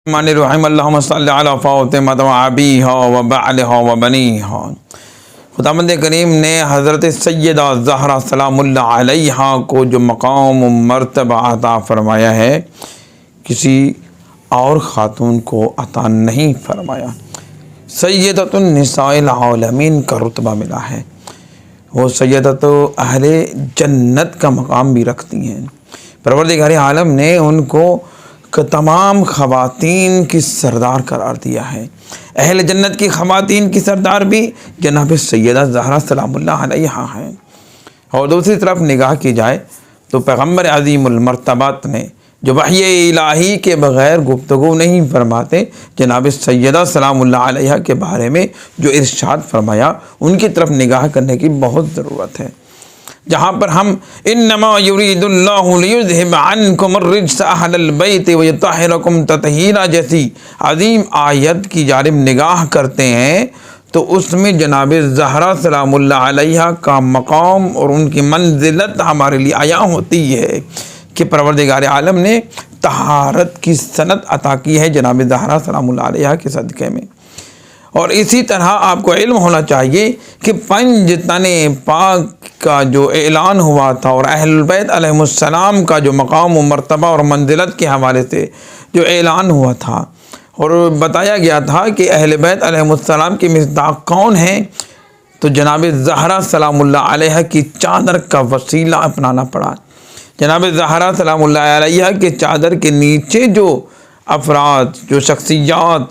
الرحمن الرحیم اللہم صلی علی فاطمہ و ابیہا و بعلہا و بنیہا۔ خداوند کریم نے حضرت سیدہ زہرا سلام اللہ علیہا کو جو مقام و مرتبہ عطا فرمایا ہے کسی اور خاتون کو عطا نہیں فرمایا۔ سیدۃ النساء العالمین کا رتبہ ملا ہے، وہ سیدۃ اہل جنت کا مقام بھی رکھتی ہیں۔ پروردگار عالم نے ان کو تمام خواتین کی سردار قرار دیا ہے۔ اہل جنت کی خواتین کی سردار بھی جناب سیدہ زہرا سلام اللہ علیہا ہیں۔ اور دوسری طرف نگاہ کی جائے تو پیغمبر عظیم المرتبات نے جو وحی الہی کے بغیر گفتگو نہیں فرماتے، جناب سیدہ سلام اللہ علیہا کے بارے میں جو ارشاد فرمایا ان کی طرف نگاہ کرنے کی بہت ضرورت ہے، جہاں پر ہم انما یرید اللہ لیذہب عنکم الرجس اہل البیت ویطہرکم تطہیرا جیسی عظیم آیت کی جانب نگاہ کرتے ہیں تو اس میں جناب زہرا سلام اللہ علیہا کا مقام اور ان کی منزلت ہمارے لیے عیاں ہوتی ہے کہ پروردگار عالم نے طہارت کی سند عطا کی ہے جناب زہرا سلام اللہ علیہا کے صدقے میں۔ اور اسی طرح آپ کو علم ہونا چاہیے کہ پنج تن پاک کا جو اعلان ہوا تھا اور اہل البیت علیہم السلام کا جو مقام و مرتبہ اور منزلت کے حوالے سے جو اعلان ہوا تھا اور بتایا گیا تھا کہ اہل بیت علیہم السلام کے مصداق کون ہیں، تو جناب زہرا سلام اللہ علیہا کی چادر کا وسیلہ اپنانا پڑا۔ جناب زہرا سلام اللہ علیہا کے چادر کے نیچے جو افراد، جو شخصیات،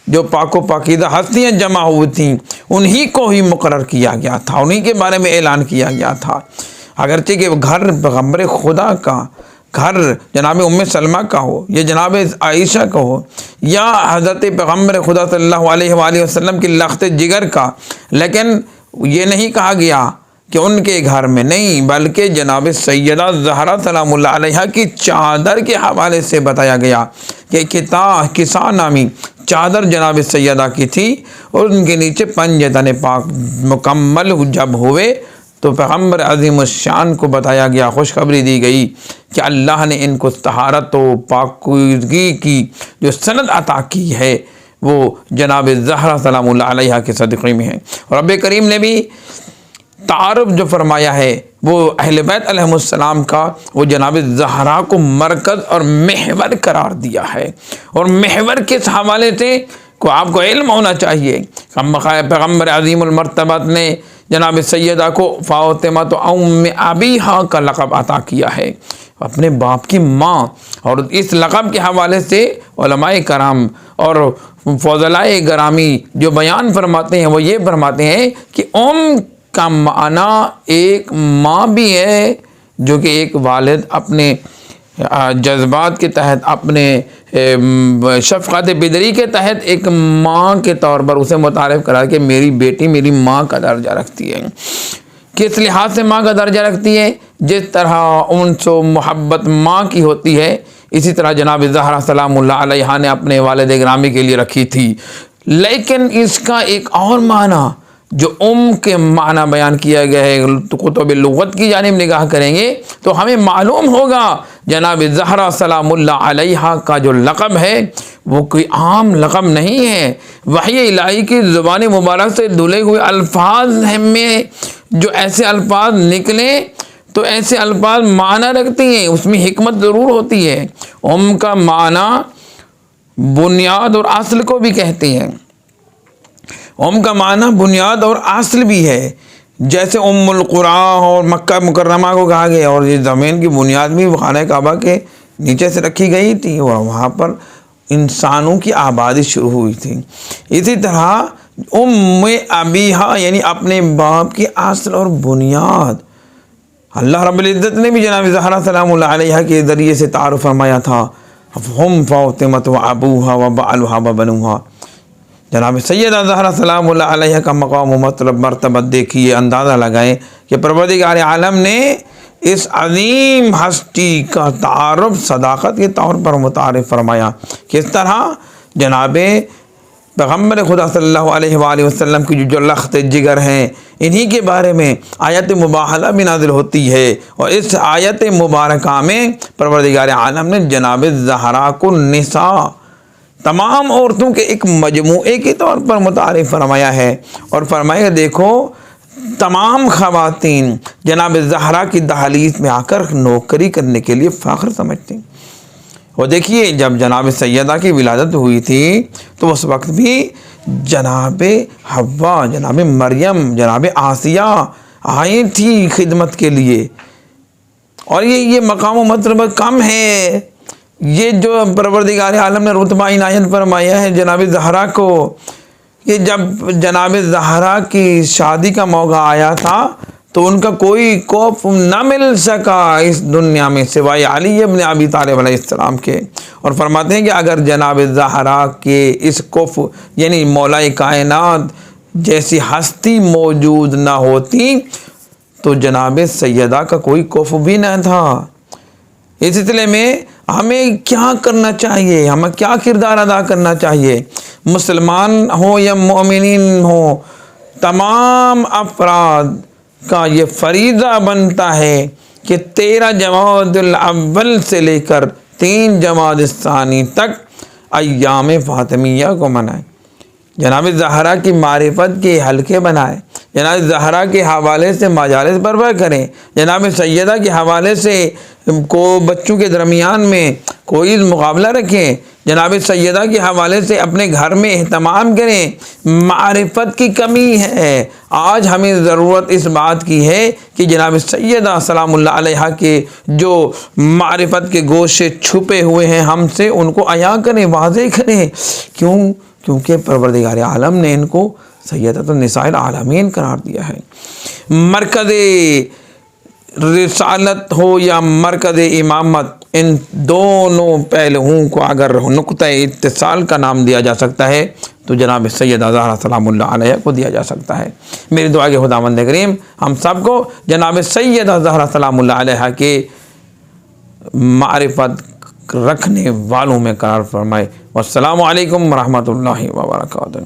جو پاک و پاکیزہ ہستیاں جمع ہوئی تھیں انہی کو ہی مقرر کیا گیا تھا، انہی کے بارے میں اعلان کیا گیا تھا۔ اگرچہ کہ گھر پیغمبر خدا کا، گھر جناب ام سلمہ کا ہو یا جناب عائشہ کا ہو یا حضرت پیغمبر خدا صلی اللہ علیہ وآلہ وسلم کی لخت جگر کا، لیکن یہ نہیں کہا گیا کہ ان کے گھر میں نہیں، بلکہ جناب سیدہ زہرا سلام اللہ علیہا کی چادر کے حوالے سے بتایا گیا کہ کسا نامی چادر جناب سیدہ کی تھی اور ان کے نیچے پنج تن پاک مکمل جب ہوئے تو پیغمبر عظیم الشان کو بتایا گیا، خوشخبری دی گئی کہ اللہ نے ان کو طہارت و پاکیزگی کی جو سند عطا کی ہے وہ جناب زہرا سلام اللہ علیہا کے صدقے میں ہے۔ اور رب کریم نے بھی تعارف جو فرمایا ہے وہ اہل بیت علیہم السلام کا، وہ جناب زہرا کو مرکز اور محور قرار دیا ہے۔ اور محور کے حوالے سے کو آپ کو علم ہونا چاہیے، پیغمبر عظیم المرتبت نے جناب سیدہ کو فاطمہ تو ام ابیہا کا لقب عطا کیا ہے، اپنے باپ کی ماں۔ اور اس لقب کے حوالے سے علماء کرام اور فضلاء گرامی جو بیان فرماتے ہیں وہ یہ فرماتے ہیں کہ ام کا معنی ایک ماں بھی ہے، جو کہ ایک والد اپنے جذبات کے تحت، اپنے شفقت بدری کے تحت ایک ماں کے طور پر اسے متعارف کرا کہ میری بیٹی میری ماں کا درجہ رکھتی ہے۔ کس لحاظ سے ماں کا درجہ رکھتی ہے؟ جس طرح انس و محبت ماں کی ہوتی ہے اسی طرح جناب زہرا سلام اللہ علیہا نے اپنے والد گرامی کے لیے رکھی تھی۔ لیکن اس کا ایک اور معنی جو کے معنی بیان کیا گیا ہے، کتب لغت کی جانب نگاہ کریں گے تو ہمیں معلوم ہوگا جناب زہرا سلام اللہ علیہا کا جو لقب ہے وہ کوئی عام لقب نہیں ہے، وحی الہی کی زبان مبارک سے دھلے ہوئے الفاظ میں جو ایسے الفاظ نکلیں تو ایسے الفاظ معنی رکھتی ہیں، اس میں حکمت ضرور ہوتی ہے۔ کا معنی بنیاد اور اصل کو بھی کہتے ہیں، کا معنی بنیاد اور اصل بھی ہے، جیسے ام القرآن اور مکہ مکرمہ کو کہا گیا، اور یہ زمین کی بنیاد بھی خانہ کعبہ کے نیچے سے رکھی گئی تھی اور وہاں پر انسانوں کی آبادی شروع ہوئی تھی۔ اسی طرح ام ابیہا یعنی اپنے باپ کی اصل اور بنیاد اللہ رب العزت نے بھی جناب زہرا سلام اللہ علیہا کے ذریعے سے تعارف فرمایا تھا، ہم فاطمہ و ابوہا و بعلہا و بنوہا۔ جناب سیدہ زہرا سلام اللہ علیہ کا مقام و مطلب مرتبت دیکھیے، اندازہ لگائیں کہ پروردگار عالم نے اس عظیم ہستی کا تعارف صداقت کے طور پر متعارف فرمایا۔ کس طرح؟ جناب پیغمبر خدا صلی اللہ علیہ وآلہ وسلم کی جو لخت جگر ہیں انہی کے بارے میں آیت مباہلہ بھی نازل ہوتی ہے، اور اس آیت مبارکہ میں پروردگار عالم نے جناب زہرا کو نساء تمام عورتوں کے ایک مجموعے کے طور پر متعارف فرمایا ہے، اور فرمایا دیکھو تمام خواتین جناب زہرا کی دہلیز میں آ کر نوکری کرنے کے لیے فخر سمجھتی. اور دیکھیے جب جناب سیدہ کی ولادت ہوئی تھی تو اس وقت بھی جناب حوا، جناب مریم، جناب آسیہ آئی تھی خدمت کے لیے. اور یہ مقام و مرتبہ کم ہے، یہ جو پروردگار عالم نے رتبہ عنایت فرمایا ہے جناب زہرا کو، کہ جب جناب زہرا کی شادی کا موقع آیا تھا تو ان کا کوئی کوف نہ مل سکا اس دنیا میں سوائے علی ابن ابی طالب علیہ السلام کے. اور فرماتے ہیں کہ اگر جناب زہرا کے اس کوف یعنی مولا کائنات جیسی ہستی موجود نہ ہوتی تو جناب سیدہ کا کوئی کوف بھی نہ تھا. اس سلسلے میں ہمیں کیا کرنا چاہیے، ہمیں کیا کردار ادا کرنا چاہیے؟ مسلمان ہوں یا مومنین ہوں، تمام افراد کا یہ فریضہ بنتا ہے کہ 13 جمادی الاول سے لے کر 3 جمادی الثانی تک ایام فاطمیہ کو منائیں، جناب زہرا کی معرفت کے حلقے بنائیں، جناب زہرا کے حوالے سے مجالس برپا کریں، جناب سیدہ کے حوالے سے کو بچوں کے درمیان میں کوئی مقابلہ رکھیں، جناب سیدہ کے حوالے سے اپنے گھر میں اہتمام کریں. معرفت کی کمی ہے. آج ہمیں ضرورت اس بات کی ہے کہ جناب سیدہ سلام اللہ علیہا کے جو معرفت کے گوشے چھپے ہوئے ہیں ہم سے ان کو عیاں کریں، واضح کریں. کیونکہ پروردگار عالم نے ان کو سیدۃ النساء العالمین قرار دیا ہے. مرکز رسالت ہو یا مرکز امامت، ان دونوں پہلوؤں کو اگر نقطہ اتصال کا نام دیا جا سکتا ہے تو جناب سیدہ زہرا سلام اللہ علیہ کو دیا جا سکتا ہے. میری دعا کہ خداوند کریم ہم سب کو جناب سیدہ زہرا سلام اللہ علیہ کے معرفت رکھنے والوں میں قرار فرمائے. والسلام علیکم ورحمۃ اللہ وبرکاتہ.